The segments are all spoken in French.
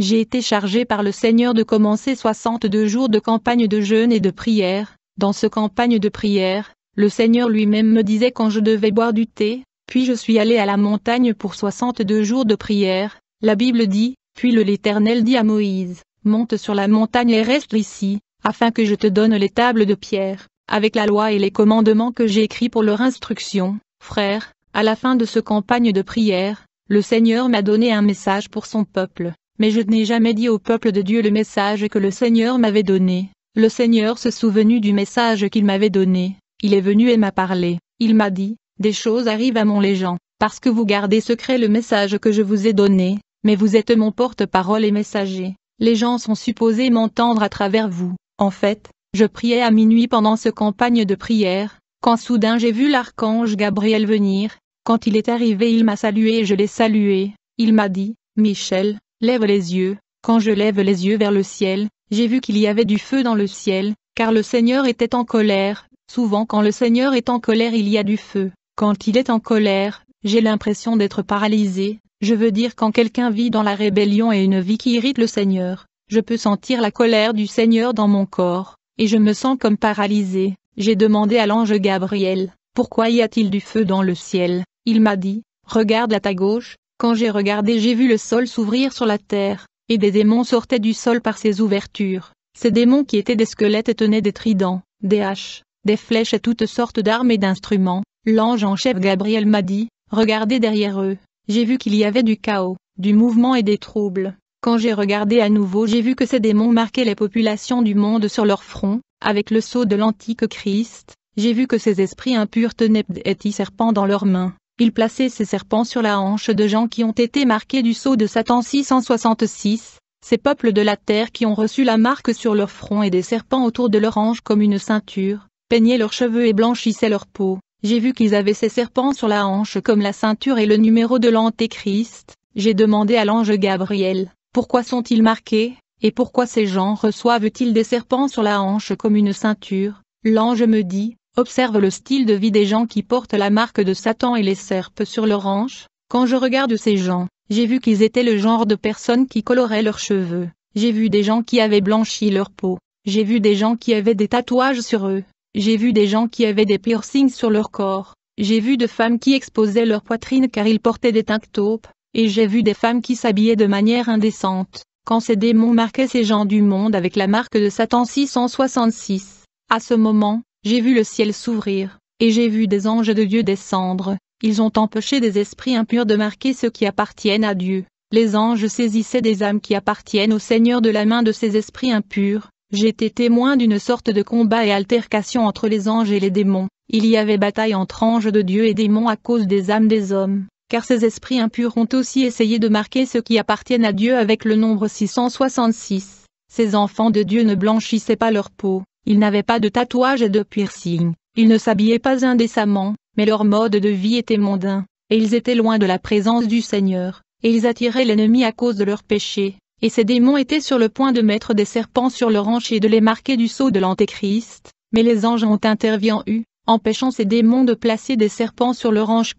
j'ai été chargé par le Seigneur de commencer 62 jours de campagne de jeûne et de prière. Dans ce campagne de prière, le Seigneur lui-même me disait quand je devais boire du thé, puis je suis allé à la montagne pour 62 jours de prière. La Bible dit, puis l'Éternel dit à Moïse, monte sur la montagne et reste ici, afin que je te donne les tables de pierre, avec la loi et les commandements que j'ai écrits pour leur instruction. Frères, à la fin de ce campagne de prière, le Seigneur m'a donné un message pour son peuple, mais je n'ai jamais dit au peuple de Dieu le message que le Seigneur m'avait donné. Le Seigneur se souvenu du message qu'il m'avait donné, il est venu et m'a parlé, il m'a dit, des choses arrivent à les gens, parce que vous gardez secret le message que je vous ai donné, mais vous êtes mon porte-parole et messager, les gens sont supposés m'entendre à travers vous. En fait, je priais à minuit pendant ce campagne de prière, quand soudain j'ai vu l'archange Gabriel venir, quand il est arrivé il m'a salué et je l'ai salué, il m'a dit, Michel, lève les yeux, quand je lève les yeux vers le ciel, j'ai vu qu'il y avait du feu dans le ciel, car le Seigneur était en colère. Souvent quand le Seigneur est en colère il y a du feu. Quand il est en colère, j'ai l'impression d'être paralysé, je veux dire quand quelqu'un vit dans la rébellion et une vie qui irrite le Seigneur, je peux sentir la colère du Seigneur dans mon corps, et je me sens comme paralysé. J'ai demandé à l'ange Gabriel, pourquoi y a-t-il du feu dans le ciel? Il m'a dit, regarde à ta gauche. Quand j'ai regardé j'ai vu le sol s'ouvrir sur la terre, et des démons sortaient du sol par ces ouvertures. Ces démons qui étaient des squelettes tenaient des tridents, des haches, des flèches et toutes sortes d'armes et d'instruments. L'ange en chef Gabriel m'a dit, regardez derrière eux. J'ai vu qu'il y avait du chaos, du mouvement et des troubles. Quand j'ai regardé à nouveau j'ai vu que ces démons marquaient les populations du monde sur leur front, avec le sceau de l'antique Christ. J'ai vu que ces esprits impurs tenaient des serpents dans leurs mains. Ils plaçaient ces serpents sur la hanche de gens qui ont été marqués du sceau de Satan 666, ces peuples de la terre qui ont reçu la marque sur leur front et des serpents autour de leur hanche comme une ceinture, peignaient leurs cheveux et blanchissaient leur peau. J'ai vu qu'ils avaient ces serpents sur la hanche comme la ceinture et le numéro de l'Antéchrist. J'ai demandé à l'ange Gabriel, pourquoi sont-ils marqués, et pourquoi ces gens reçoivent-ils des serpents sur la hanche comme une ceinture? L'ange me dit, observe le style de vie des gens qui portent la marque de Satan et les serpes sur leur hanche. Quand je regarde ces gens, j'ai vu qu'ils étaient le genre de personnes qui coloraient leurs cheveux. J'ai vu des gens qui avaient blanchi leur peau. J'ai vu des gens qui avaient des tatouages sur eux. J'ai vu des gens qui avaient des piercings sur leur corps. J'ai vu de femmes qui exposaient leur poitrine car ils portaient des tank tops. Et j'ai vu des femmes qui s'habillaient de manière indécente. Quand ces démons marquaient ces gens du monde avec la marque de Satan 666, à ce moment, j'ai vu le ciel s'ouvrir, et j'ai vu des anges de Dieu descendre. Ils ont empêché des esprits impurs de marquer ceux qui appartiennent à Dieu. Les anges saisissaient des âmes qui appartiennent au Seigneur de la main de ces esprits impurs. J'ai été témoin d'une sorte de combat et altercation entre les anges et les démons. Il y avait bataille entre anges de Dieu et démons à cause des âmes des hommes, car ces esprits impurs ont aussi essayé de marquer ceux qui appartiennent à Dieu avec le nombre 666. Ces enfants de Dieu ne blanchissaient pas leur peau, ils n'avaient pas de tatouages et de piercings, ils ne s'habillaient pas indécemment, mais leur mode de vie était mondain, et ils étaient loin de la présence du Seigneur, et ils attiraient l'ennemi à cause de leurs péchés. Et ces démons étaient sur le point de mettre des serpents sur leur hanche et de les marquer du sceau de l'Antéchrist, mais les anges ont intervenu, empêchant ces démons de placer des serpents sur leur hanche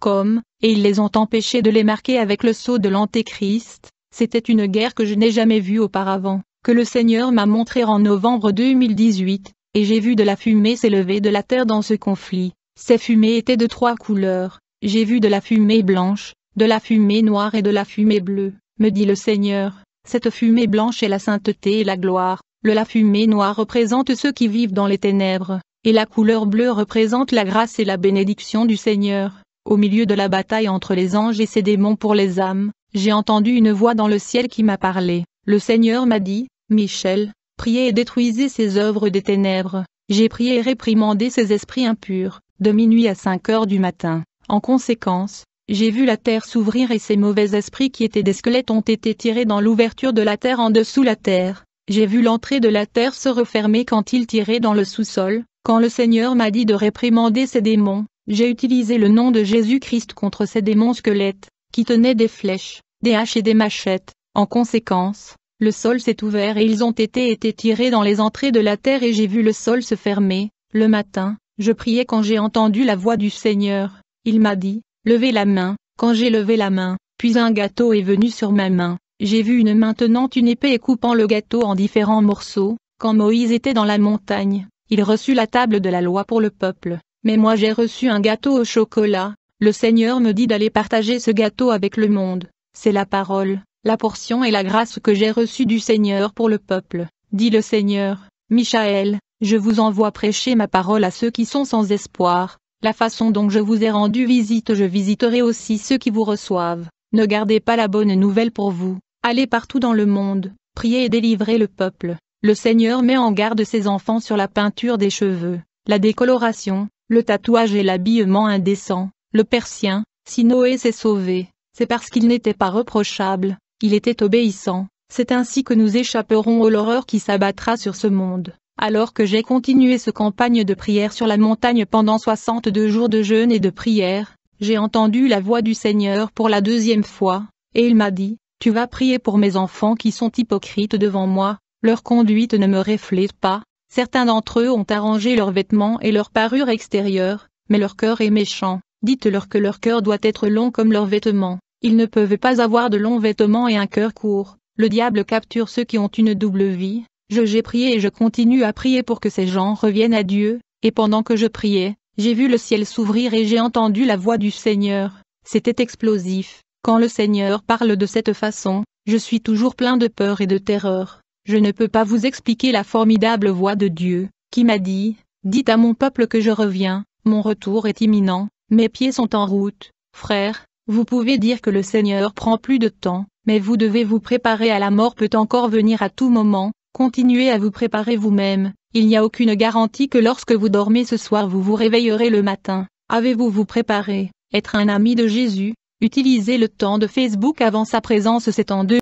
et ils les ont empêchés de les marquer avec le sceau de l'Antéchrist. C'était une guerre que je n'ai jamais vue auparavant, que le Seigneur m'a montrée en novembre 2018, et j'ai vu de la fumée s'élever de la terre dans ce conflit. Ces fumées étaient de 3 couleurs, j'ai vu de la fumée blanche, de la fumée noire et de la fumée bleue, me dit le Seigneur. Cette fumée blanche est la sainteté et la gloire, la fumée noire représente ceux qui vivent dans les ténèbres, et la couleur bleue représente la grâce et la bénédiction du Seigneur. Au milieu de la bataille entre les anges et ces démons pour les âmes, j'ai entendu une voix dans le ciel qui m'a parlé. Le Seigneur m'a dit, Michel, priez et détruisez ces œuvres des ténèbres. J'ai prié et réprimandé ces esprits impurs, de minuit à 5 heures du matin. En conséquence, j'ai vu la terre s'ouvrir et ces mauvais esprits qui étaient des squelettes ont été tirés dans l'ouverture de la terre en dessous la terre. J'ai vu l'entrée de la terre se refermer quand ils tiraient dans le sous-sol. Quand le Seigneur m'a dit de réprimander ces démons, j'ai utilisé le nom de Jésus-Christ contre ces démons squelettes, qui tenaient des flèches, des haches et des machettes. En conséquence, le sol s'est ouvert et ils ont été tirés dans les entrées de la terre et j'ai vu le sol se fermer. Le matin, je priais quand j'ai entendu la voix du Seigneur. Il m'a dit, levez la main. Quand j'ai levé la main, puis un gâteau est venu sur ma main, J'ai vu maintenant une épée coupant le gâteau en différents morceaux. Quand Moïse était dans la montagne, il reçut la table de la loi pour le peuple. Mais moi j'ai reçu un gâteau au chocolat. Le Seigneur me dit d'aller partager ce gâteau avec le monde. C'est la parole, la portion et la grâce que j'ai reçue du Seigneur pour le peuple, dit le Seigneur. Michaël, je vous envoie prêcher ma parole à ceux qui sont sans espoir. La façon dont je vous ai rendu visite, je visiterai aussi ceux qui vous reçoivent. Ne gardez pas la bonne nouvelle pour vous. Allez partout dans le monde, priez et délivrez le peuple. Le Seigneur met en garde ses enfants sur la peinture des cheveux, la décoloration, le tatouage et l'habillement indécent. Le Persien, si Noé s'est sauvé, c'est parce qu'il n'était pas reprochable, il était obéissant. C'est ainsi que nous échapperons à l'horreur qui s'abattra sur ce monde. Alors que j'ai continué ce campagne de prière sur la montagne pendant 62 jours de jeûne et de prière, j'ai entendu la voix du Seigneur pour la deuxième fois, et il m'a dit, « Tu vas prier pour mes enfants qui sont hypocrites devant moi, leur conduite ne me reflète pas, certains d'entre eux ont arrangé leurs vêtements et leur parure extérieure, mais leur cœur est méchant, dites-leur que leur cœur doit être long comme leurs vêtements, ils ne peuvent pas avoir de longs vêtements et un cœur court, le diable capture ceux qui ont une double vie. » J'ai prié et je continue à prier pour que ces gens reviennent à Dieu, et pendant que je priais, j'ai vu le ciel s'ouvrir et j'ai entendu la voix du Seigneur. C'était explosif. Quand le Seigneur parle de cette façon, je suis toujours plein de peur et de terreur. Je ne peux pas vous expliquer la formidable voix de Dieu, qui m'a dit, « Dites à mon peuple que je reviens, mon retour est imminent, mes pieds sont en route. » Frères, vous pouvez dire que le Seigneur prend plus de temps, mais vous devez vous préparer à la mort peut encore venir à tout moment. Continuez à vous préparer vous-même, il n'y a aucune garantie que lorsque vous dormez ce soir vous vous réveillerez le matin. Avez-vous vous préparé, être un ami de Jésus, utilisez le temps de Facebook avant sa présence c'est en deux.